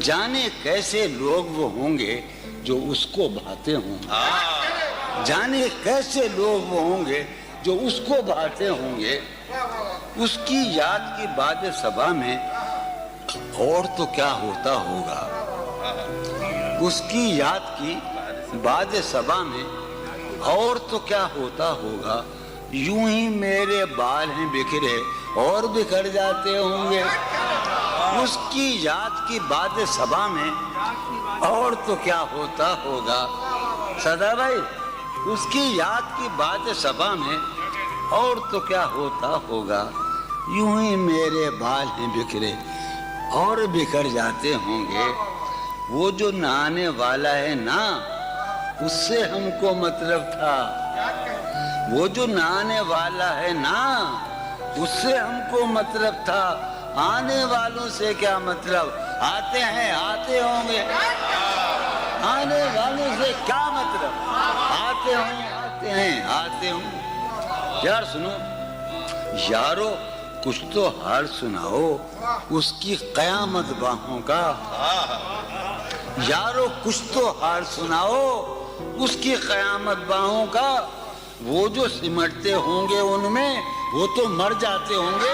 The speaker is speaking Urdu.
جانے کیسے لوگ وہ ہوں گے جو اس کو بھاتے ہوں گے، جانے کیسے لوگ وہ ہوں گے جو اس کو بھاتے ہوں گے، اس کی یاد کی باد صبا میں اور تو کیا ہوتا ہوگا، اس کی یاد کی باد صبا میں اور تو کیا ہوتا ہوگا، یوں ہی میرے بال ہیں بکھرے اور بکھر جاتے ہوں گے، اس کی یاد کی باد صبا میں اور تو کیا ہوتا ہوگا، سدا بھائی اس کی یاد کی باد صبا میں اور تو کیا ہوتا ہوگا، یوں ہی میرے بال ہیں بکھرے اور بکھر جاتے ہوں گے، وہ جو نہانے والا ہے نا اس سے ہم کو مطلب تھا، وہ جو نہانے والا ہے نا اس سے ہم کو مطلب تھا، آنے والوں سے کیا مطلب، آتے ہیں آتے ہوں گے، آنے والوں سے کیا مطلب، آتے ہوں آتے ہیں آتے ہوں۔ یار سنو یارو کچھ تو حال سناؤ اس کی قیامت باہوں کا، یارو کچھ تو حال سناؤ اس کی قیامت باہوں کا، وہ جو سمٹتے ہوں گے ان میں وہ تو مر جاتے ہوں گے۔